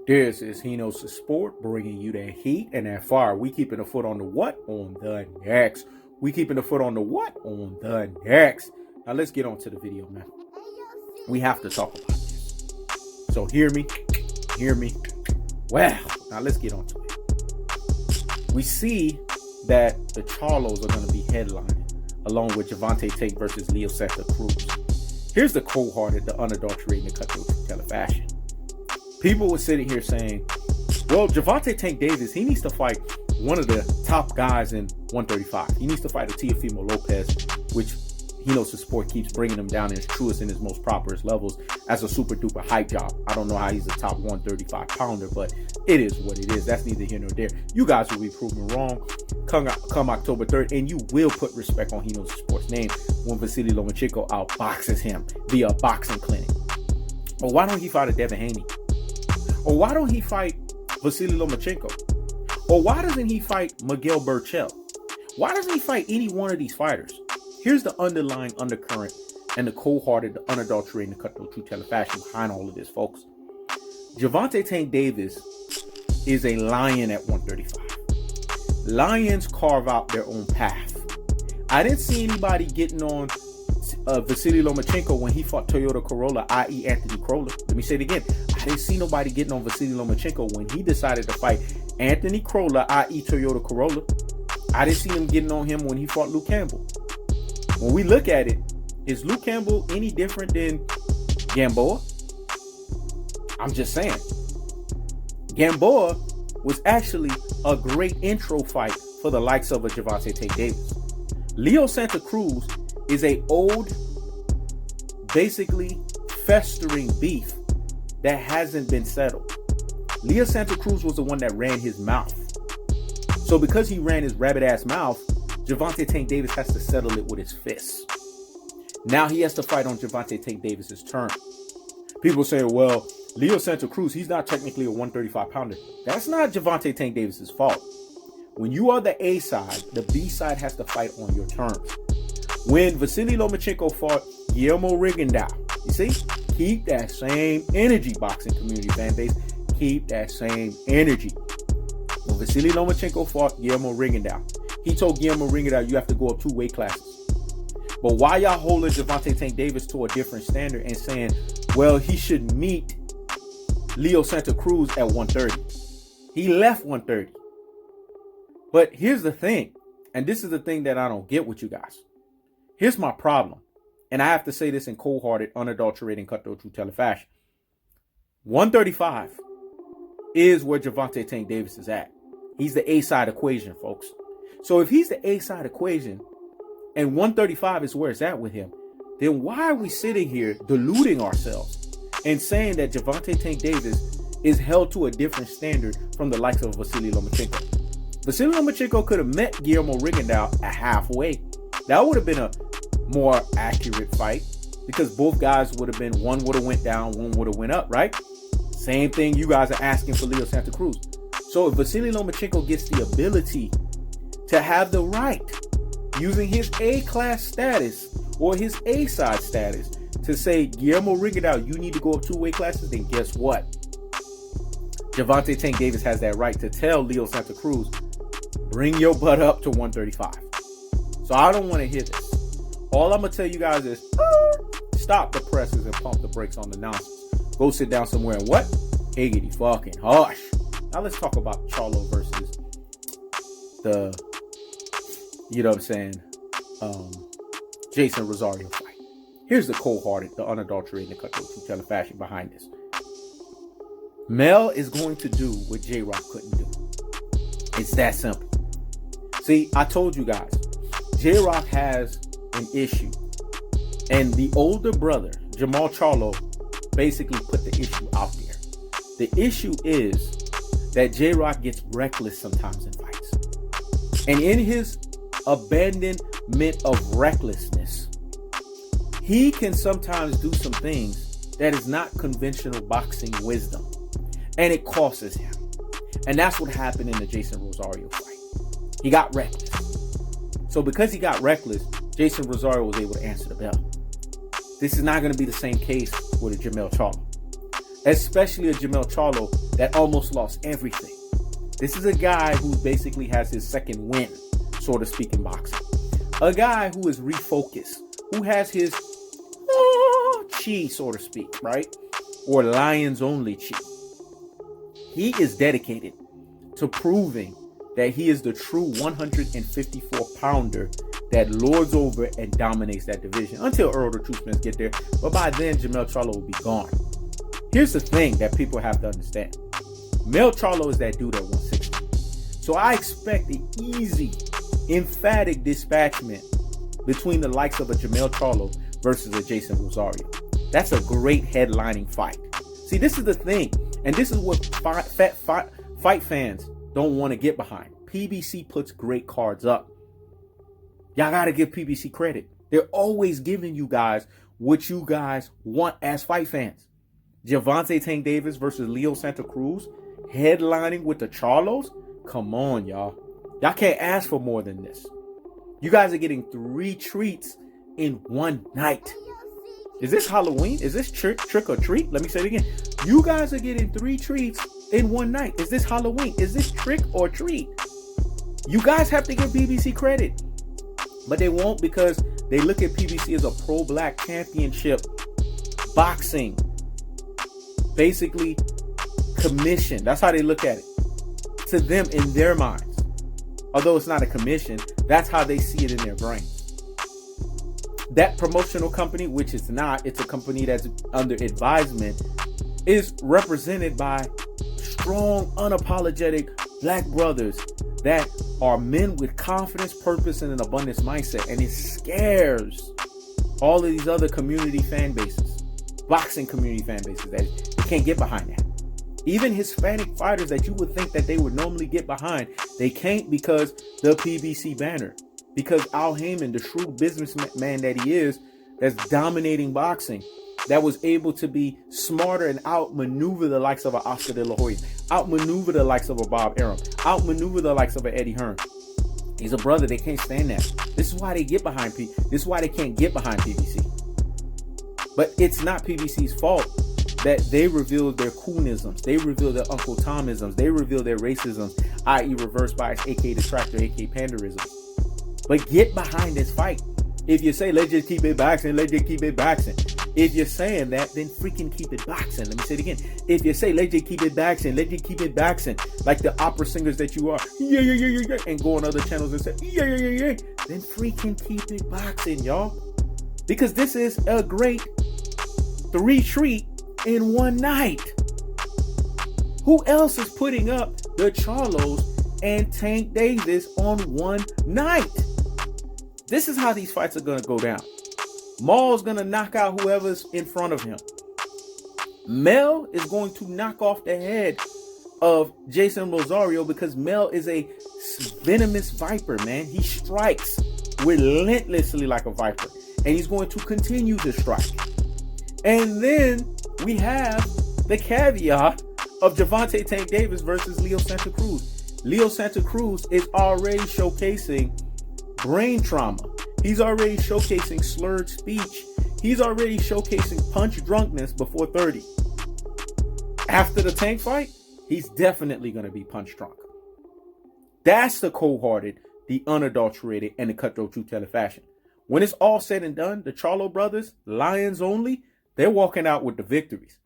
This is Hino's Sport, bringing you that heat and that fire. We keeping the foot on the what? On the next. We keeping the foot on the what? On the next. Now let's get on to the video, man. We have to talk about this. So hear me. Well, now let's get on to it. We see that the Charlos are going to be headlining along with Gervonta Tate versus Leo Santa Cruz. Here's the cold-hearted, the unadulterated, the cutthroat fashion. People were sitting here saying, well, Gervonta Tank Davis, he needs to fight one of the top guys in 135. He needs to fight a Teofimo Lopez, which Hino's Sport keeps bringing him down in his truest and his most properest levels as a super duper hype job. I don't know how he's a top 135 pounder, but it is what it is. That's neither here nor there. You guys will be proven wrong come October 3rd, and you will put respect on Hino's Sport's name when Vasily Lomachenko outboxes him via a boxing clinic. But why don't he fight a Devin Haney? Or why don't he fight Vasily Lomachenko? Or why doesn't he fight Miguel Burchell? Why doesn't he fight any one of these fighters? Here's the underlying undercurrent and the cold-hearted, the unadulterated, the cutthroat truth-teller fashion behind all of this, folks. Gervonta Tank Davis is a lion at 135. Lions carve out their own path. I didn't see anybody getting on Vasily Lomachenko when he fought Toyota Corolla, i.e. Anthony Crolla. Let me say it again. I didn't see nobody getting on Vasily Lomachenko when he decided to fight Anthony Crolla, i.e. Toyota Corolla. I didn't see him getting on him when he fought Luke Campbell. When we look at it, is Luke Campbell any different than Gamboa? I'm just saying. Gamboa was actually a great intro fight for the likes of a Gervonta Tank Davis. Leo Santa Cruz is a old, basically festering beef that hasn't been settled. Leo Santa Cruz was the one that ran his mouth. So because he ran his rabbit-ass mouth, Gervonta Tank Davis has to settle it with his fists. Now he has to fight on Gervonta Tank Davis's turn. People say, well, Leo Santa Cruz, he's not technically a 135 pounder. That's not Gervonta Tank Davis's fault. When you are the A side, the B side has to fight on your terms. When Vasily Lomachenko fought Guillermo Rigondeaux, you see, keep that same energy, boxing community fan base. Keep that same energy. When Vasily Lomachenko fought Guillermo Rigondeaux, he told Guillermo Rigondeaux, you have to go up 2 weight classes. But why y'all holding Gervonta Tank Davis to a different standard and saying, well, he should meet Leo Santa Cruz at 130? He left 130. But here's the thing, and this is the thing that I don't get with you guys. Here's my problem, and I have to say this in cold-hearted, unadulterated, cutthroat truth-teller fashion. 135 is where Gervonta Tank Davis is at. He's the A-side equation, folks. So if he's the A-side equation and 135 is where it's at with him, then why are we sitting here deluding ourselves and saying that Gervonta Tank Davis is held to a different standard from the likes of Vasily Lomachenko? Vasily Lomachenko could have met Guillermo Rigondeaux at halfway. That would have been a more accurate fight because both guys would have been, one would have went down, one would have went up, right? Same thing you guys are asking for Leo Santa Cruz. So if Vasily Lomachenko gets the ability to have the right, using his A-class status or his A-side status, to say, Guillermo Rigondeaux, you need to go up 2 weight classes, then guess what? Gervonta Tank Davis has that right to tell Leo Santa Cruz, bring your butt up to 135. So I don't want to hear this. All I'm going to tell you guys is, stop the presses and pump the brakes on the nonsense. Go sit down somewhere and what? Higgity fucking hush. Now let's talk about Charlo versus the, you know what I'm saying, Jason Rosario fight. Here's the cold-hearted, the unadulterated, the cutthroat truth-teller fashion behind this. Mel is going to do what J-Rock couldn't do. It's that simple. See, I told you guys, J-Rock has an issue. And the older brother, Jamal Charlo, basically put the issue out there. The issue is that J-Rock gets reckless sometimes in fights. And in his abandonment of recklessness, he can sometimes do some things that is not conventional boxing wisdom. And it costs him. And that's what happened in the Jason Rosario fight. He got reckless. So because he got reckless, Jason Rosario was able to answer the bell. This is not going to be the same case with a Jamel Charlo. especially a Jermell Charlo that almost lost everything. This is a guy who basically has his second win, so to speak, in boxing. A guy who is refocused, who has his chi, so to speak, right? Or Lions only chi. He is dedicated to proving that he is the true 154 pounder that lords over and dominates that division until Earl the Truth Smith get there. But by then, Jermell Charlo will be gone. Here's the thing that people have to understand. Mel Charlo is that dude at 160. So I expect an easy, emphatic dispatchment between the likes of a Jermell Charlo versus a Jason Rosario. That's a great headlining fight. See, this is the thing. And this is what fight fans don't want to get behind. PBC puts great cards up. Y'all got to give PBC credit. They're always giving you guys what you guys want as fight fans. Gervonta Tank Davis versus Leo Santa Cruz, headlining with the Charlos. Come on, y'all. Y'all can't ask for more than this. You guys are getting 3 treats in one night. Is this Halloween? Is this trick or treat? Let me say it again. You guys are getting 3 treats in one night. Is this Halloween? Is this trick or treat? You guys have to give PBC credit. But they won't, because they look at PBC as a pro-black championship boxing, basically commission. That's how they look at it. To them, in their minds, although it's not a commission, that's how they see it in their brains. That promotional company, which is not, it's a company that's under advisement, is represented by strong, unapologetic black brothers that are men with confidence, purpose, and an abundance mindset. And it scares all of these other community fan bases, boxing community fan bases, that they can't get behind that. Even Hispanic fighters that you would think that they would normally get behind, they can't, because the PBC banner. Because Al Heyman, the shrewd businessman that he is, that's dominating boxing, that was able to be smarter and outmaneuver the likes of an Oscar De La Hoya, outmaneuver the likes of a Bob Arum, outmaneuver the likes of an Eddie Hearn. He's a brother. They can't stand that. This is why they get behind This is why they can't get behind PBC. But it's not PBC's fault that they reveal their coonisms, they reveal their Uncle Tomisms, they reveal their racisms, i.e. reverse bias, aka detractor, aka panderism. But get behind this fight. If you say, let's just keep it boxing, let's just keep it boxing. If you're saying that, then freaking keep it boxing. Let me say it again. If you say, let's just keep it boxing, let's just keep it boxing, like the opera singers that you are, yeah, and go on other channels and say, yeah, then freaking keep it boxing, y'all. Because this is a great 3 treat in one night. Who else is putting up the Charlos and Tank Davis on one night? This is how these fights are going to go down. Maul's going to knock out whoever's in front of him. Mel is going to knock off the head of Jason Rosario, because Mel is a venomous viper, man. He strikes relentlessly like a viper, and he's going to continue to strike. And then we have the caveat of Gervonta Tank Davis versus Leo Santa Cruz. Leo Santa Cruz is already showcasing brain trauma. He's already showcasing slurred speech. He's already showcasing punch drunkenness before 30. After the Tank fight, he's definitely going to be punch drunk. That's the cold-hearted, the unadulterated, and the cutthroat truth-telling fashion. When it's all said and done, the Charlo brothers, Lions only, they're walking out with the victories.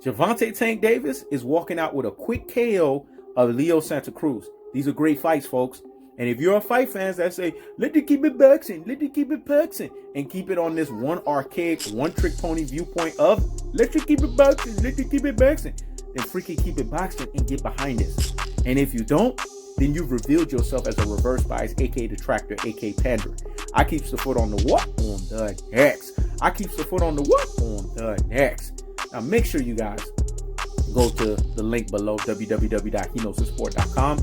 Gervonta Tank Davis is walking out with a quick KO of Leo Santa Cruz. These are great fights, folks. And if you're a fight fans that say, let it keep it boxing, let it keep it boxing, and keep it on this one archaic, one trick pony viewpoint of, let it keep it boxing, let it keep it boxing, then freaking keep it boxing and get behind this. And if you don't, then you've revealed yourself as a reverse bias, aka detractor, aka panderer. I keeps the foot on the what? On the next. I keeps the foot on the what? On the next. Now make sure you guys go to the link below, www.henosesport.com.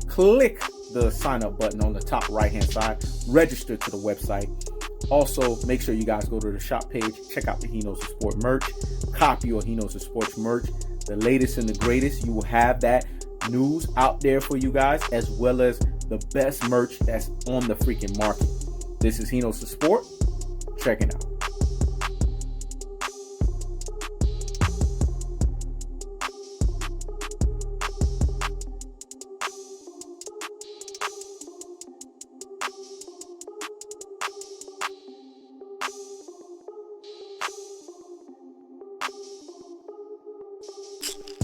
Click the sign up button on the top right hand side, register to the website. Also, make sure you guys go to the shop page, check out the He Knows the Sport merch, copy your He Knows the Sports merch, the latest and the greatest. You will have that news out there for you guys, as well as the best merch that's on the freaking market. This is He Knows the Sport. Check it out.